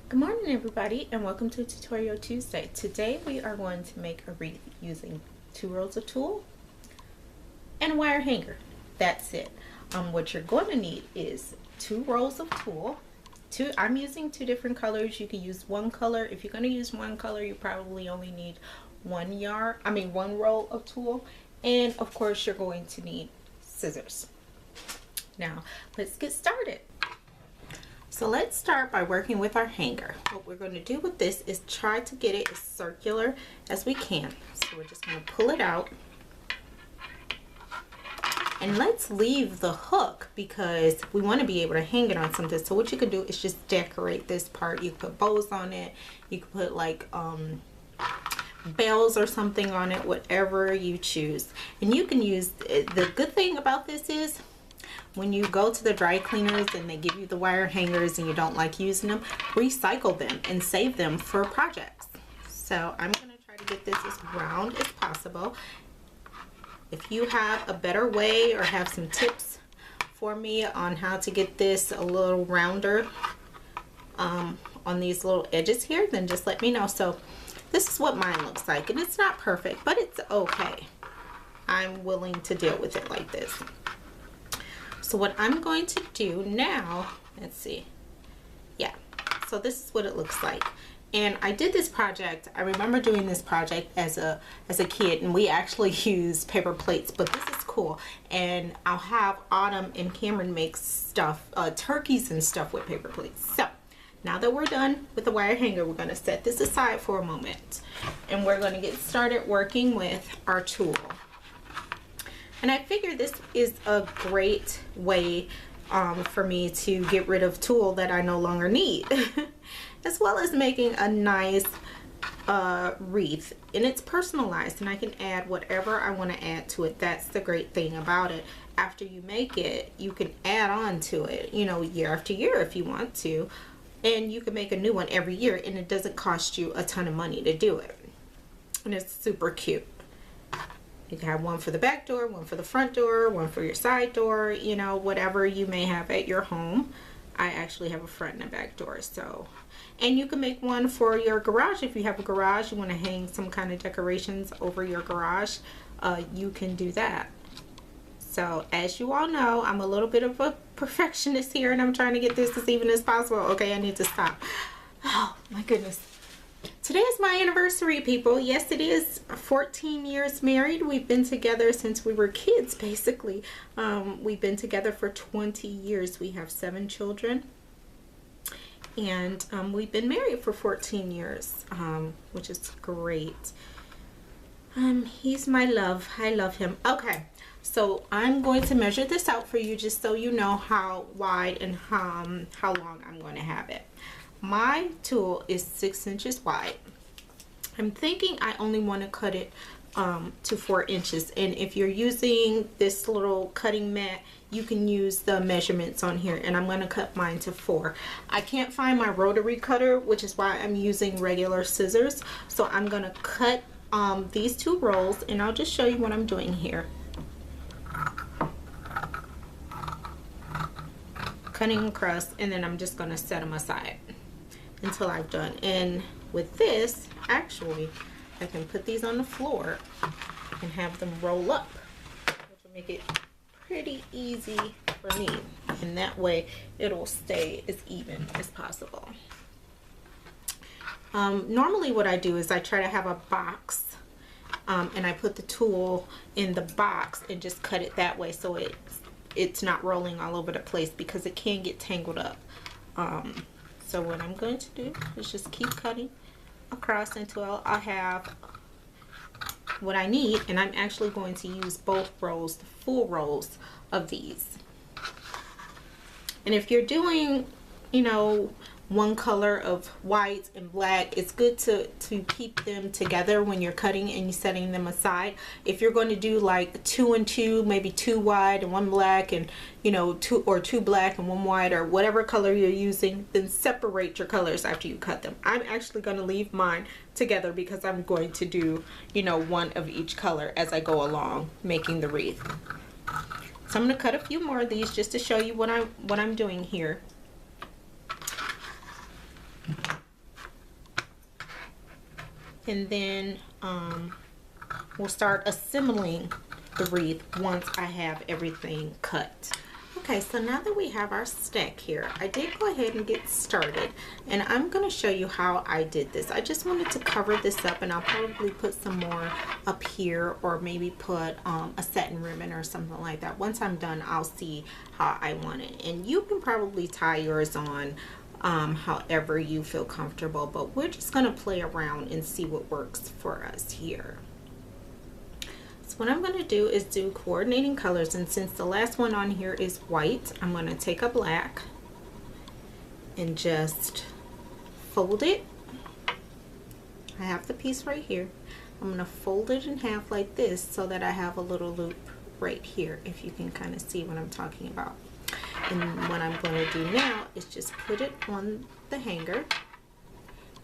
Good morning everybody and welcome to Tutorial Tuesday. Today we are going to make a wreath using 2 rolls of tulle and a wire hanger. That's it. What you're going to need is 2 rolls of tulle. I'm using 2 different colors. You can use one color. If you're going to use one color, you probably only need one roll of tulle. And of course you're going to need scissors. Now let's get started. So let's start by working with our hanger. What we're going to do with this is try to get it as circular as we can. So we're just going to pull it out. And let's leave the hook because we want to be able to hang it on something. So what you can do is just decorate this part. You can put bows on it. You can put like bells or something on it, whatever you choose. And you can use, the good thing about this is when you go to the dry cleaners and they give you the wire hangers and you don't like using them, recycle them and save them for projects. So I'm going to try to get this as round as possible. If you have a better way or have some tips for me on how to get this a little rounder on these little edges here, then just let me know. So this is what mine looks like, and it's not perfect, but it's okay. I'm willing to deal with it like this. So what I'm going to do now, let's see, yeah, so this is what it looks like. And I did this project, I remember doing this project as a kid, and we actually used paper plates, but this is cool. And I'll have Autumn and Cameron make stuff, turkeys and stuff with paper plates. So now that we're done with the wire hanger, we're going to set this aside for a moment. And we're going to get started working with our tulle. And I figure this is a great way for me to get rid of tulle that I no longer need, as well as making a nice wreath. And it's personalized, and I can add whatever I want to add to it. That's the great thing about it. After you make it, you can add on to it, you know, year after year if you want to. And you can make a new one every year, and it doesn't cost you a ton of money to do it. And it's super cute. You can have one for the back door, one for the front door, one for your side door, you know, whatever you may have at your home. I actually have a front and a back door, so. And you can make one for your garage. If you have a garage, you want to hang some kind of decorations over your garage, you can do that. So as you all know, I'm a little bit of a perfectionist here, and I'm trying to get this as even as possible. Okay, I need to stop. Oh my goodness. Today is my anniversary, people. Yes, it is 14 years married. We've been together since we were kids, basically. We've been together for 20 years. We have 7 children. And we've been married for 14 years, which is great. He's my love. I love him. Okay, so I'm going to measure this out for you just so you know how wide and how long I'm going to have it. My tulle is 6 inches wide. I'm thinking I only want to cut it to 4 inches. And if you're using this little cutting mat, you can use the measurements on here. And I'm going to cut mine to 4. I can't find my rotary cutter, which is why I'm using regular scissors. So I'm going to cut these 2 rolls, and I'll just show you what I'm doing here. Cutting across, and then I'm just going to set them aside until I've done. And with this, actually, I can put these on the floor and have them roll up, which will make it pretty easy for me. And that way it'll stay as even as possible. Normally what I do is I try to have a box, and I put the tulle in the box and just cut it that way so it's not rolling all over the place, because it can get tangled up. So what I'm going to do is just keep cutting across until I have what I need, and I'm actually going to use both rolls, the full rolls of these. And if you're doing, you know, one color of white and black, it's good to keep them together when you're cutting and you're setting them aside. If you're going to do like 2 and 2, maybe 2 white and 1 black, and you know, 2 black and 1 white, or whatever color you're using, then separate your colors after you cut them. I'm actually going to leave mine together because I'm going to do, you know, one of each color as I go along making the wreath. So I'm going to cut a few more of these just to show you what I'm doing here. and then we'll start assembling the wreath once I have everything cut. Okay, so now that we have our stack here, I did go ahead and get started, and I'm going to show you how I did this. I just wanted to cover this up, and I'll probably put some more up here, or maybe put a satin ribbon or something like that. Once I'm done, I'll see how I want it, and you can probably tie yours on however you feel comfortable, but we're just going to play around and see what works for us here. So what I'm going to do is do coordinating colors, and since the last one on here is white, I'm going to take a black and just fold it. I have the piece right here. I'm going to fold it in half like this so that I have a little loop right here, if you can kind of see what I'm talking about. And what I'm going to do now is just put it on the hanger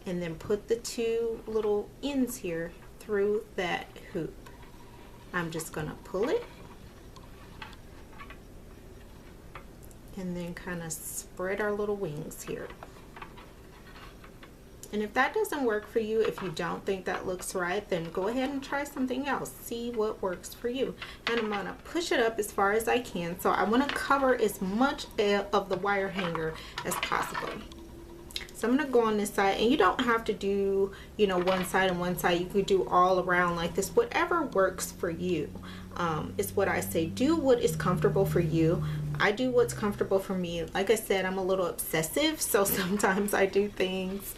and then put the two little ends here through that hoop. I'm just going to pull it and then kind of spread our little wings here. And if that doesn't work for you, if you don't think that looks right, then go ahead and try something else. See what works for you. And I'm going to push it up as far as I can. So I want to cover as much of the wire hanger as possible. So I'm going to go on this side, and you don't have to do, you know, one side and one side. You could do all around like this. Whatever works for you is what I say. Do what is comfortable for you. I do what's comfortable for me. Like I said, I'm a little obsessive, so sometimes I do things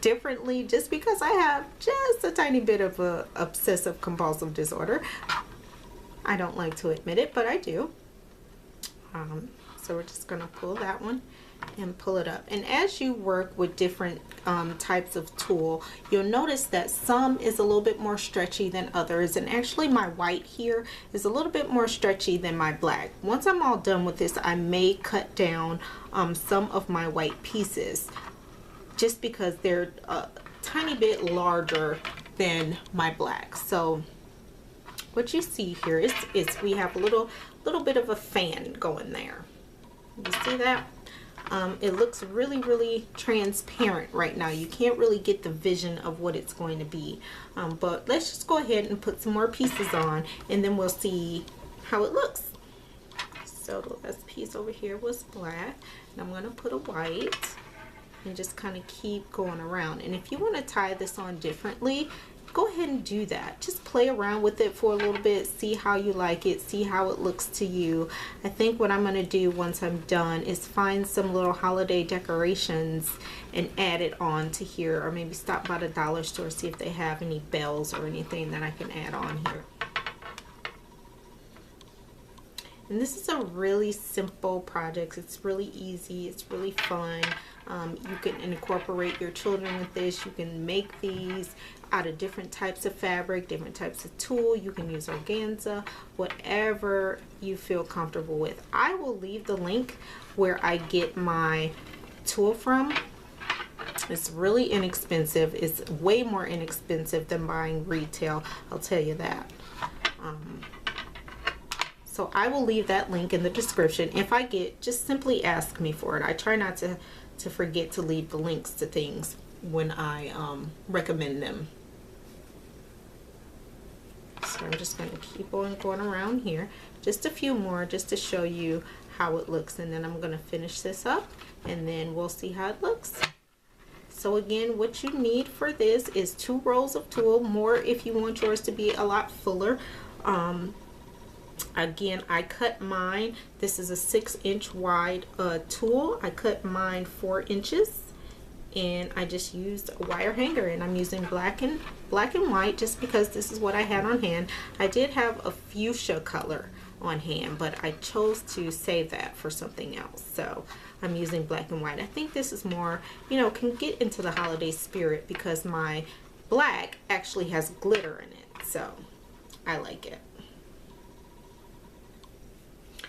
differently just because I have just a tiny bit of a obsessive compulsive disorder. I don't like to admit it, but I do. So we're just going to pull that one and pull it up. And as you work with different types of tulle, you'll notice that some is a little bit more stretchy than others, and actually my white here is a little bit more stretchy than my black. Once I'm all done with this, I may cut down some of my white pieces just because they're a tiny bit larger than my black. So what you see here is we have a little bit of a fan going there. You see that? It looks really transparent right now. You can't really get the vision of what it's going to be. But let's just go ahead and put some more pieces on, and then we'll see how it looks. So the last piece over here was black, and I'm going to put a white and just kind of keep going around. And if you want to tie this on differently, go ahead and do that. Just play around with it for a little bit, see how you like it, see how it looks to you. I think what I'm going to do once I'm done is find some little holiday decorations and add it on to here, or maybe stop by the dollar store, see if they have any bells or anything that I can add on here. And this is a really simple project. It's really easy, it's really fun. You can incorporate your children with this. You can make these out of different types of fabric, different types of tulle. You can use organza, whatever you feel comfortable with. I will leave the link where I get my tulle from. It's really inexpensive. It's way more inexpensive than buying retail, I'll tell you that. So I will leave that link in the description. If I get, just simply ask me for it. I try not to forget to leave the links to things when I recommend them. So I'm just going to keep on going around here. Just a few more just to show you how it looks, and then I'm going to finish this up and then we'll see how it looks. So again, what you need for this is 2 rolls of tulle, more if you want yours to be a lot fuller. Again, I cut mine, this is a 6-inch wide tulle. I cut mine 4 inches, and I just used a wire hanger, and I'm using black and white just because this is what I had on hand. I did have a fuchsia color on hand, but I chose to save that for something else, so I'm using black and white. I think this is more, you know, can get into the holiday spirit because my black actually has glitter in it, so I like it.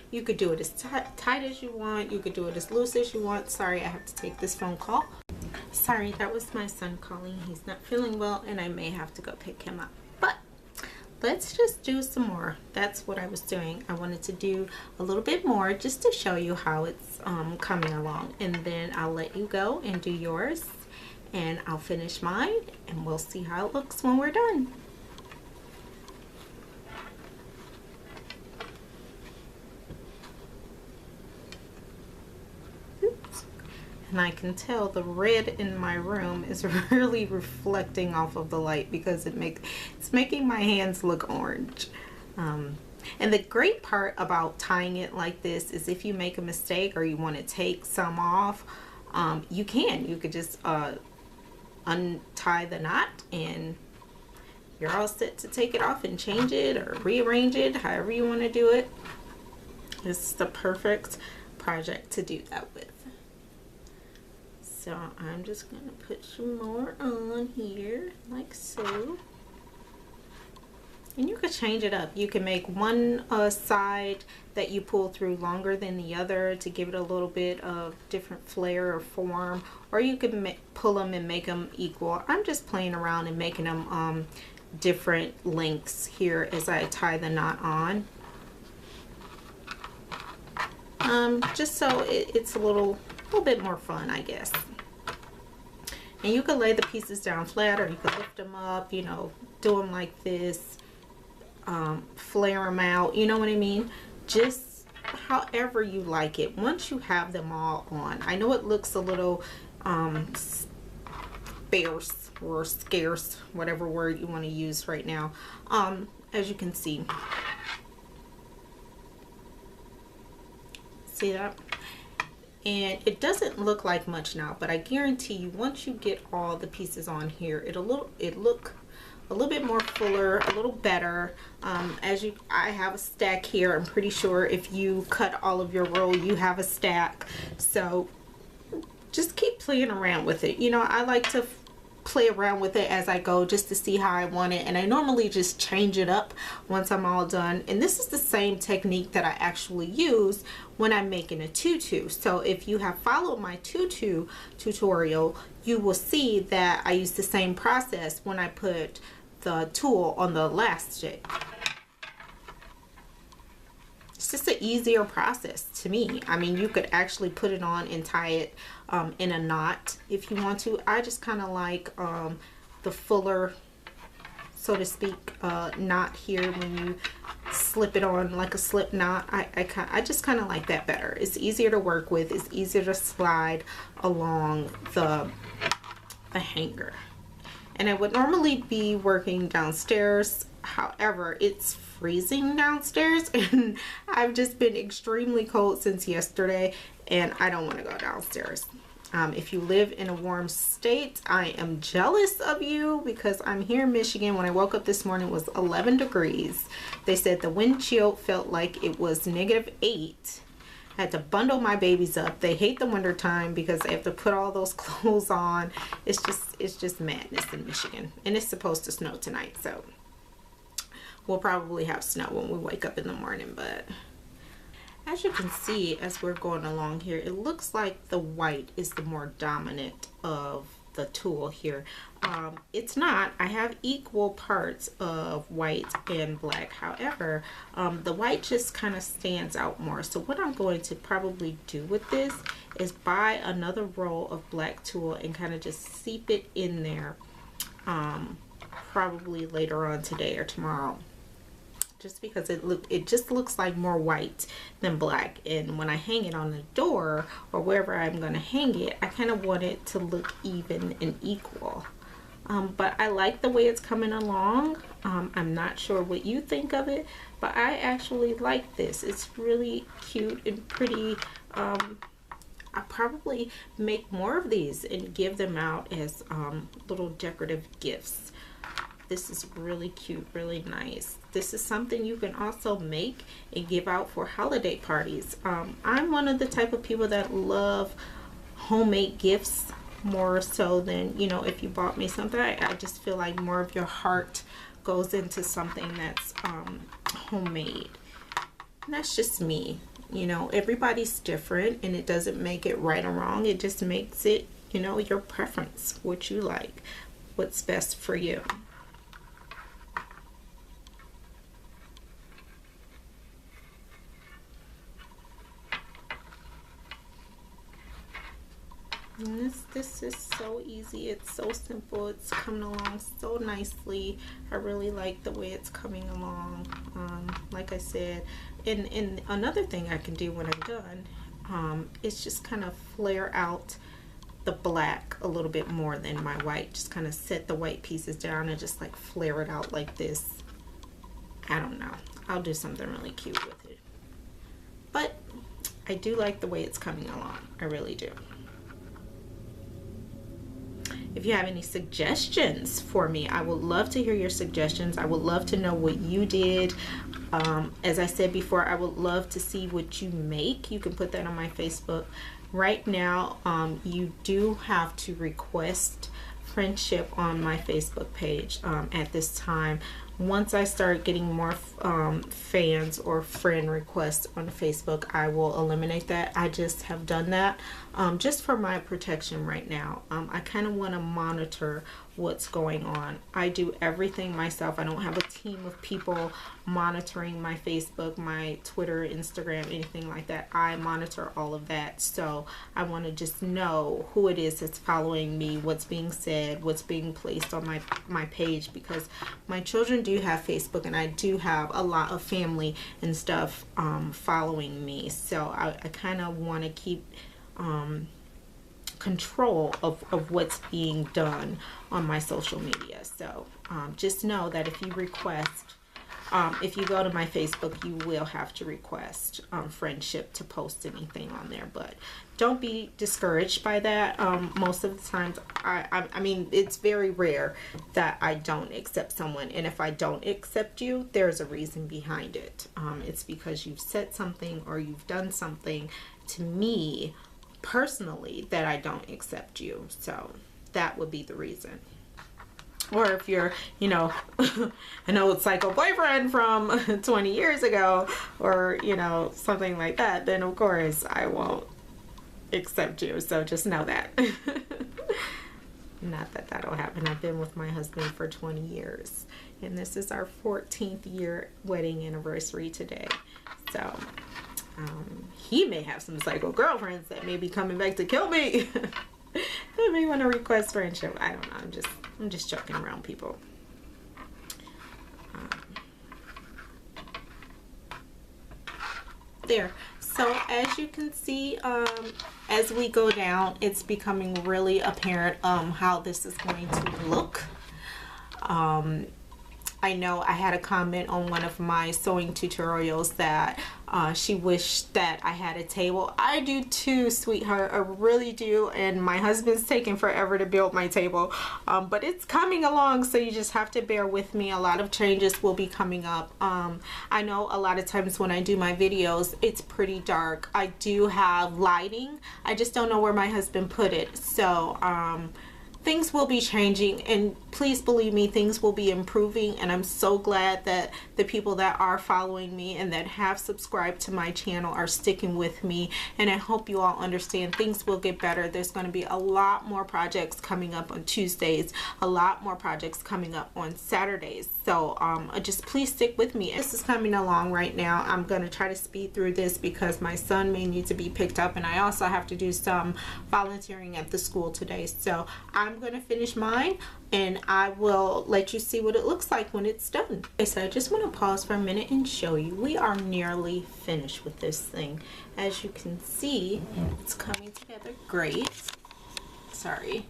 You could do it as tight as you want. You could do it as loose as you want. Sorry, I have to take this phone call. Sorry, that was my son calling. He's not feeling well, and I may have to go pick him up. But let's just do some more. That's what I was doing. I wanted to do a little bit more just to show you how it's coming along. And then I'll let you go and do yours. and I'll finish mine and we'll see how it looks when we're done. Oops. And I can tell the red in my room is really reflecting off of the light because it's making my hands look orange. And the great part about tying it like this is if you make a mistake or you want to take some off, you could just untie the knot and you're all set to take it off and change it or rearrange it, however you want to do it. This is the perfect project to do that with. So I'm just going to put some more on here like so. And you could change it up. You can make one side that you pull through longer than the other to give it a little bit of different flair or form, or you can pull them and make them equal. I'm just playing around and making them different lengths here as I tie the knot on. Just so it's a little bit more fun, I guess. And you can lay the pieces down flat, or you can lift them up, you know, do them like this. Flare them out, you know what I mean? Just however you like it. Once you have them all on, I know it looks a little sparse or scarce, whatever word you want to use right now, as you can see that, and it doesn't look like much now, but I guarantee you once you get all the pieces on here, it look a little bit more fuller, a little better. I have a stack here. I'm pretty sure if you cut all of your roll, you have a stack. So just keep playing around with it. You know, I like to play around with it as I go just to see how I want it, and I normally just change it up once I'm all done. And this is the same technique that I actually use when I'm making a tutu. So if you have followed my tutu tutorial, you will see that I use the same process when I put the tulle on the elastic. It's just an easier process to me. I mean, you could actually put it on and tie it in a knot if you want to. I just kind of like the fuller, so to speak, knot here when you slip it on like a slip knot. I just kind of like that better. It's easier to work with. It's easier to slide along the hanger. And I would normally be working downstairs. However, it's freezing downstairs and I've just been extremely cold since yesterday and I don't want to go downstairs. If you live in a warm state, I am jealous of you because I'm here in Michigan. When I woke up this morning, it was 11 degrees. They said the wind chill felt like it was -8. I had to bundle my babies up. They hate the winter time because they have to put all those clothes on. It's just madness in Michigan, and it's supposed to snow tonight, so we'll probably have snow when we wake up in the morning. But as you can see, as we're going along here, it looks like the white is the more dominant of the tulle here. It's not. I have equal parts of white and black. However, the white just kind of stands out more. So what I'm going to probably do with this is buy another roll of black tulle and kind of just seep it in there, probably later on today or tomorrow. Just because it just looks like more white than black, and when I hang it on the door or wherever I'm going to hang it, I kind of want it to look even and equal. But I like the way it's coming along. I'm not sure what you think of it, but I actually like this. It's really cute and pretty. I'll probably make more of these and give them out as little decorative gifts. This is really cute, really nice. This is something you can also make and give out for holiday parties. I'm one of the type of people that love homemade gifts more so than, you know, if you bought me something. I just feel like more of your heart goes into something that's homemade. And that's just me. You know, everybody's different, and it doesn't make it right or wrong. It just makes it, you know, your preference, what you like, what's best for you. And this This is so easy. It's so simple. It's coming along so nicely. I really like the way it's coming along. Like I said, and another thing I can do when I'm done is just kind of flare out the black a little bit more than my white. Just kind of set the white pieces down and just like flare it out like this. I don't know. I'll do something really cute with it. But I do like the way it's coming along. I really do. If you have any suggestions for me, I would love to hear your suggestions. I would love to know what you did. As I said before, I would love to see what you make. You can put that on my Facebook. Right now, you do have to request friendship on my Facebook page at this time. Once I start getting more fans or friend requests on Facebook, I will eliminate that. I just have done that just for my protection right now. I kind of want to monitor what's going on. I do everything myself. I don't have a team of people monitoring my Facebook, my Twitter, Instagram, anything like that. I monitor all of that. So I want to just know who it is that's following me, what's being said, what's being placed on my page, because my children do have Facebook and I do have a lot of family and stuff following me. So I kind of want to keep control of what's being done on my social media. So just know that if you request, if you go to my Facebook, you will have to request friendship to post anything on there. But don't be discouraged by that. Most of the times, I mean, it's very rare that I don't accept someone. And if I don't accept you, there's a reason behind it. It's because you've said something or you've done something to me personally that I don't accept you. So that would be the reason. Or if you're, you know, an old psycho boyfriend from 20 years ago, or, you know, something like that, then of course I won't accept you. So just know that. Not that that'll happen. I've been with my husband for 20 years, and this is our 14th year wedding anniversary today. So he may have some psycho girlfriends that may be coming back to kill me. They may want to request friendship. I don't know. I'm just joking around, people. There. So as you can see, as we go down, it's becoming really apparent how this is going to look. I know I had a comment on one of my sewing tutorials that she wished that I had a table. I do too, sweetheart. I really do. And my husband's taking forever to build my table. But it's coming along, so you just have to bear with me. A lot of changes will be coming up. I know a lot of times when I do my videos, it's pretty dark. I do have lighting. I just don't know where my husband put it. So, things will be changing, and please believe me, things will be improving. And I'm so glad that the people that are following me and that have subscribed to my channel are sticking with me. And I hope you all understand things will get better. There's going to be a lot more projects coming up on Tuesdays, a lot more projects coming up on Saturdays. So just please stick with me. This is coming along right now. I'm going to try to speed through this because my son may need to be picked up, and I also have to do some volunteering at the school today. So I'm going to finish mine, and I will let you see what it looks like when it's done. Okay, so I just want to pause for a minute and show you. We are nearly finished with this thing. As you can see, it's coming together great. Sorry.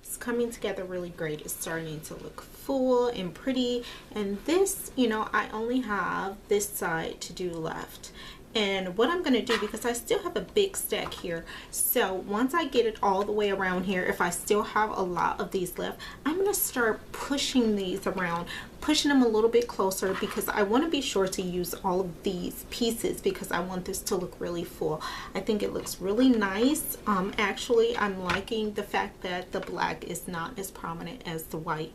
It's coming together really great. It's starting to look full and pretty. And this, you know, I only have this side to do left. And what I'm going to do, because I still have a big stack here, so once I get it all the way around here, if I still have a lot of these left, I'm going to start pushing these around, pushing them a little bit closer, because I want to be sure to use all of these pieces because I want this to look really full. I think it looks really nice. Actually, I'm liking the fact that the black is not as prominent as the white.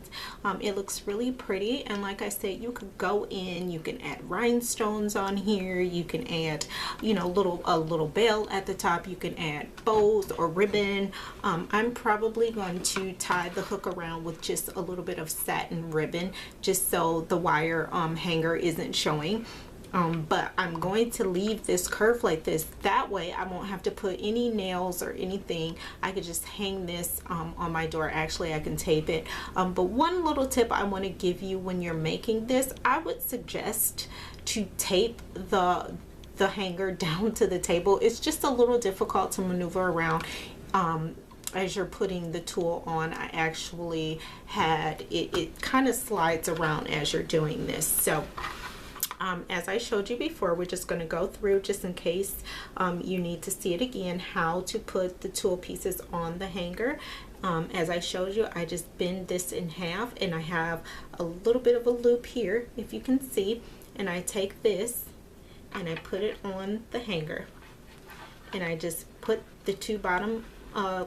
It looks really pretty, and like I said, you could go in, you can add rhinestones on here, you can add, you know, a little bell at the top, you can add bows or ribbon. I'm probably going to tie the hook around with just a little bit of satin ribbon, just so the wire hanger isn't showing. But I'm going to leave this curve like this. That way I won't have to put any nails or anything. I could just hang this on my door. Actually, I can tape it. But one little tip I want to give you when you're making this, I would suggest to tape the hanger down to the table. It's just a little difficult to maneuver around as you're putting the tulle on. I actually had it kind of slides around as you're doing this. So as I showed you before, we're just going to go through, just in case you need to see it again, how to put the tulle pieces on the hanger. As I showed you, I just bend this in half, and I have a little bit of a loop here, if you can see, and I take this and I put it on the hanger, and I just put the two bottom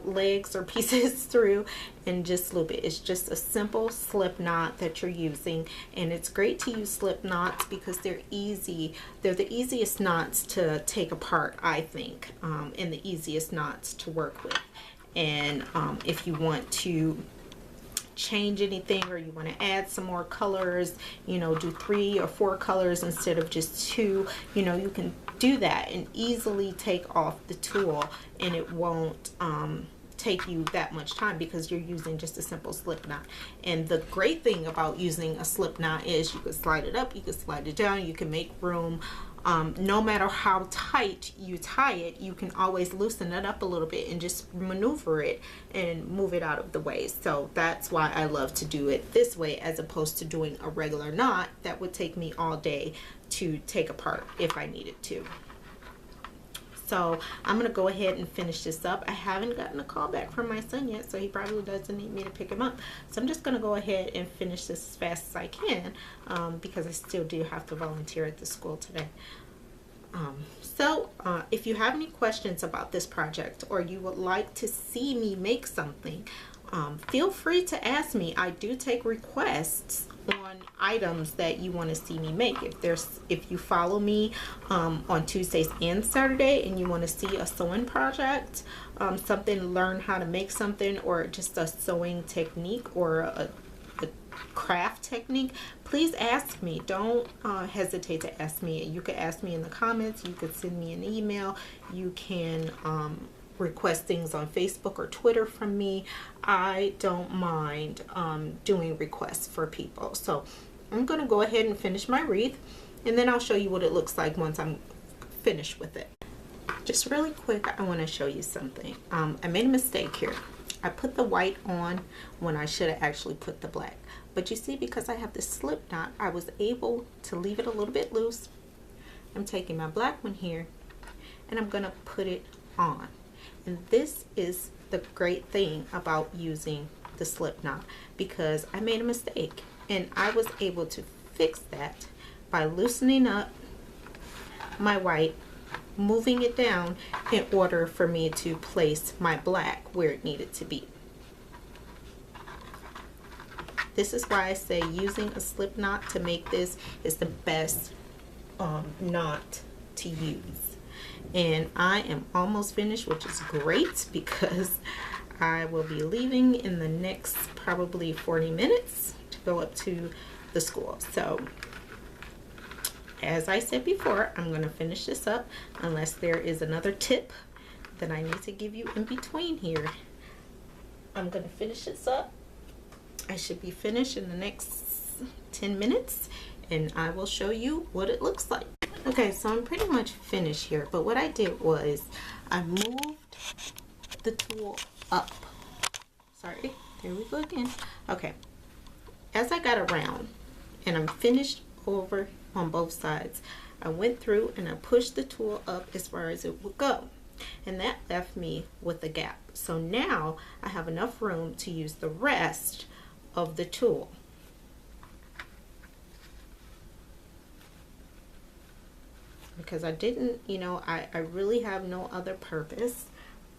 legs or pieces through and just loop it. It's just a simple slip knot that you're using, and it's great to use slip knots because they're easy. They're the easiest knots to take apart, I think, and the easiest knots to work with. And if you want to change anything, or you want to add some more colors, you know, do 3 or 4 colors instead of just 2, you know, you can do that and easily take off the tulle, and it won't take you that much time because you're using just a simple slip knot. And the great thing about using a slip knot is you can slide it up, you can slide it down, you can make room. No matter how tight you tie it, you can always loosen it up a little bit and just maneuver it and move it out of the way. So that's why I love to do it this way, as opposed to doing a regular knot that would take me all day to take apart if I needed to. So I'm going to go ahead and finish this up. I haven't gotten a call back from my son yet, so he probably doesn't need me to pick him up. So I'm just going to go ahead and finish this as fast as I can, because I still do have to volunteer at the school today. If you have any questions about this project, or you would like to see me make something, feel free to ask me. I do take requests on items that you want to see me make. If you follow me on Tuesdays and Saturday, and you want to see a sewing project, something, learn how to make something, or just a sewing technique or a craft technique, please ask me. Don't hesitate to ask me. You could ask me in the comments, you could send me an email, you can request things on Facebook or Twitter from me. I don't mind doing requests for people. So I'm going to go ahead and finish my wreath, and then I'll show you what it looks like once I'm finished with it. Just really quick, I want to show you something. I made a mistake here. I put the white on when I should have actually put the black. But you see, because I have this slip knot, I was able to leave it a little bit loose. I'm taking my black one here, and I'm going to put it on. And this is the great thing about using the slip knot, because I made a mistake, and I was able to fix that by loosening up my white, moving it down in order for me to place my black where it needed to be. This is why I say using a slip knot to make this is the best knot to use. And I am almost finished, which is great, because I will be leaving in the next probably 40 minutes to go up to the school. So as I said before, I'm going to finish this up unless there is another tip that I need to give you in between here. I'm going to finish this up. I should be finished in the next 10 minutes, and I will show you what it looks like. Okay, so I'm pretty much finished here, but what I did was I moved the tulle up. Sorry, there we go again. Okay, as I got around and I'm finished over on both sides, I went through and I pushed the tulle up as far as it would go, and that left me with a gap. So now I have enough room to use the rest of the tulle. Because I didn't, you know, I really have no other purpose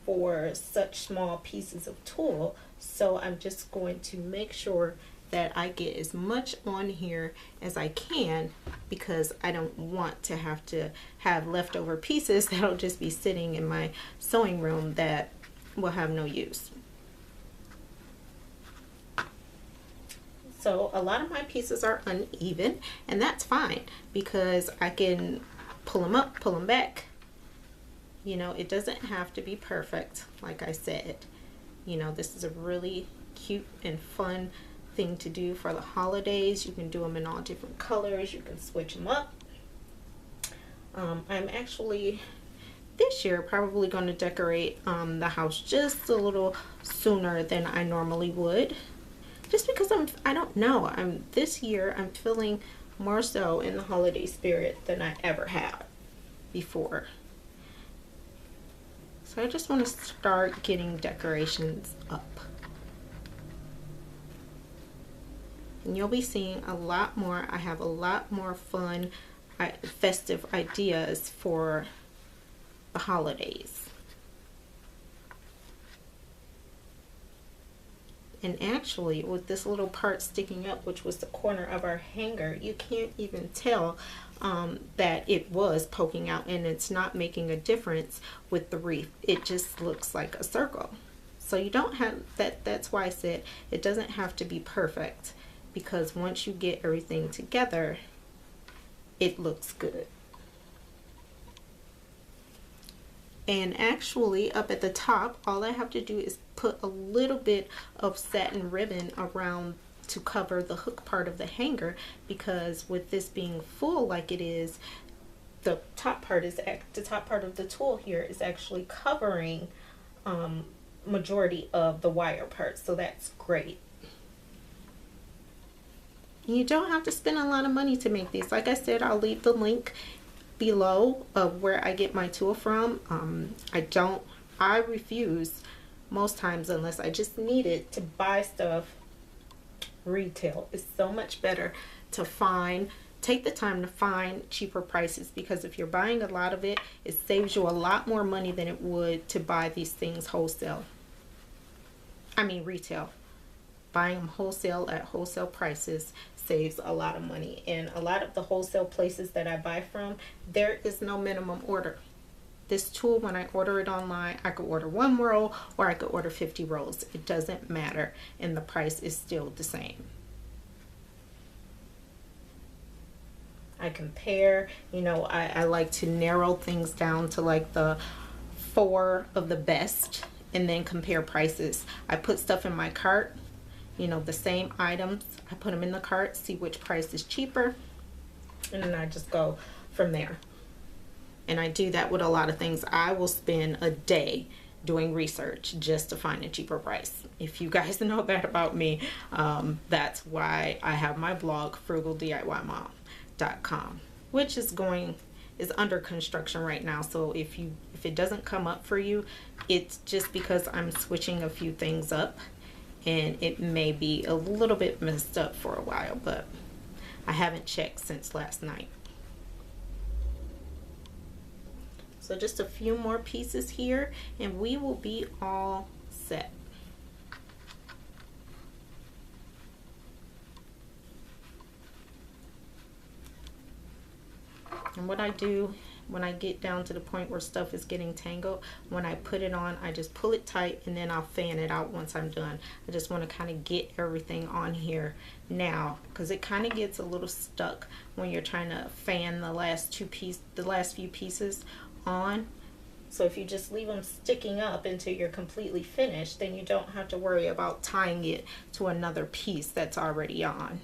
for such small pieces of tulle, so I'm just going to make sure that I get as much on here as I can, because I don't want to have leftover pieces that'll just be sitting in my sewing room that will have no use. So a lot of my pieces are uneven, and that's fine because I can pull them up, pull them back. You know, it doesn't have to be perfect, like I said. You know, this is a really cute and fun thing to do for the holidays. You can do them in all different colors. You can switch them up. I'm actually this year probably going to decorate the house just a little sooner than I normally would, just because I don't know, this year I'm feeling more so in the holiday spirit than I ever have before. So I just want to start getting decorations up. And you'll be seeing a lot more. I have a lot more fun, festive ideas for the holidays. And actually, with this little part sticking up, which was the corner of our hanger, you can't even tell that it was poking out, and it's not making a difference with the wreath. It just looks like a circle. So you don't have that. That's why I said it doesn't have to be perfect, because once you get everything together, it looks good. And actually, up at the top, all I have to do is put a little bit of satin ribbon around to cover the hook part of the hanger, because with this being full like it is, the top part of the tulle here is actually covering majority of the wire part, so that's great. You don't have to spend a lot of money to make these. Like I said, I'll leave the link below of where I get my tulle from. I refuse most times, unless I just need it, to buy stuff retail. It's so much better to take the time to find cheaper prices, because if you're buying a lot of it, it saves you a lot more money than it would to buy these things retail. Buying them wholesale at wholesale prices saves a lot of money. And a lot of the wholesale places that I buy from, there is no minimum order. This tulle, when I order it online, I could order 1 roll or I could order 50 rolls. It doesn't matter, and the price is still the same. I compare, you know, I like to narrow things down to like the 4 of the best and then compare prices. I put stuff in my cart, you know, the same items, I put them in the cart, see which price is cheaper, and then I just go from there. And I do that with a lot of things. I will spend a day doing research just to find a cheaper price. If you guys know that about me, that's why I have my blog, frugaldiyMom.com, which is under construction right now. So if it doesn't come up for you, it's just because I'm switching a few things up, and it may be a little bit messed up for a while, but I haven't checked since last night. So just a few more pieces here and we will be all set. And what I do when I get down to the point where stuff is getting tangled, when I put it on, I just pull it tight and then I'll fan it out once I'm done. I just want to kind of get everything on here now, because it kind of gets a little stuck when you're trying to fan the last few pieces on. So if you just leave them sticking up until you're completely finished, then you don't have to worry about tying it to another piece that's already on.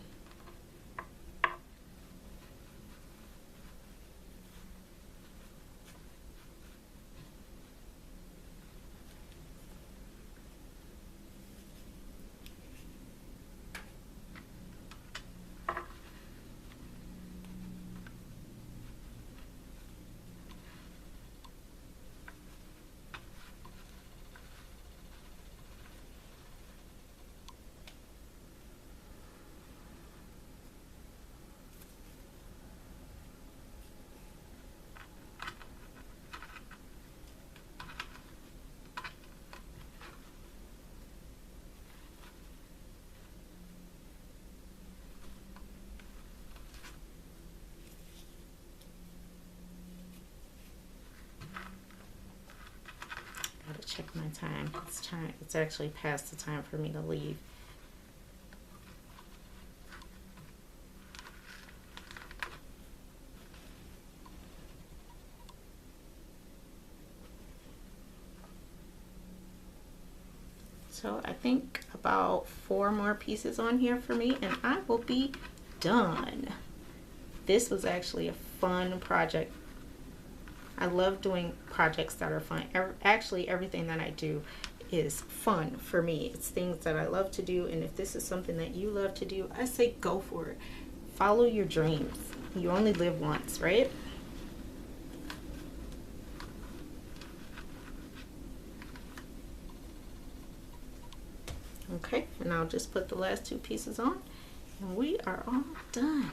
Check my time. It's actually past the time for me to leave. So I think about 4 more pieces on here for me and I will be done. This was actually a fun project. I love doing projects that are fun. Actually, everything that I do is fun for me. It's things that I love to do, and if this is something that you love to do, I say go for it. Follow your dreams. You only live once, right? Okay, and I'll just put the last 2 pieces on and we are all done.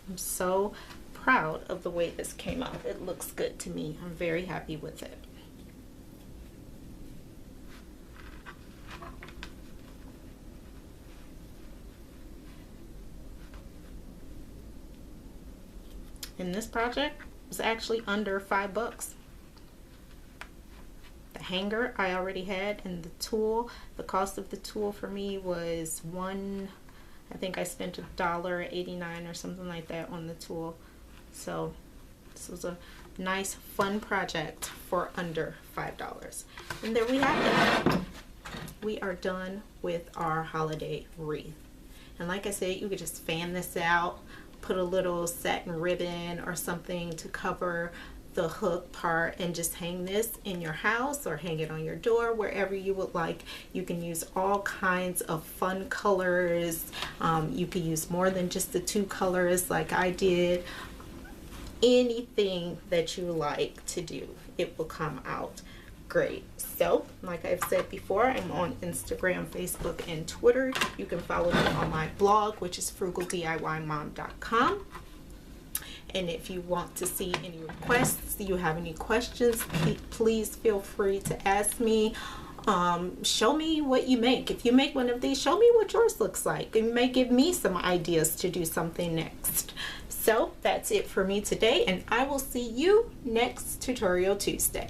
I'm so proud of the way this came out. It looks good to me. I'm very happy with it. And this project was actually under $5. The hanger I already had, and the tulle, the cost of the tulle for me was I think I spent $1.89 or something like that on the tulle. So this was a nice fun project for under $5. And there we have it. We are done with our holiday wreath. And like I said, you could just fan this out, put a little satin ribbon or something to cover the hook part and just hang this in your house or hang it on your door, wherever you would like. You can use all kinds of fun colors. You can use more than just the 2 colors like I did. Anything that you like to do, it will come out great. So like I've said before, I'm on Instagram, Facebook, and Twitter. You can follow me on my blog, which is frugaldiyMom.com. And if you want to see any requests, you have any questions, please feel free to ask me. Show me what you make. If you make one of these, show me what yours looks like. It may give me some ideas to do something next. So that's it for me today, and I will see you next Tutorial Tuesday.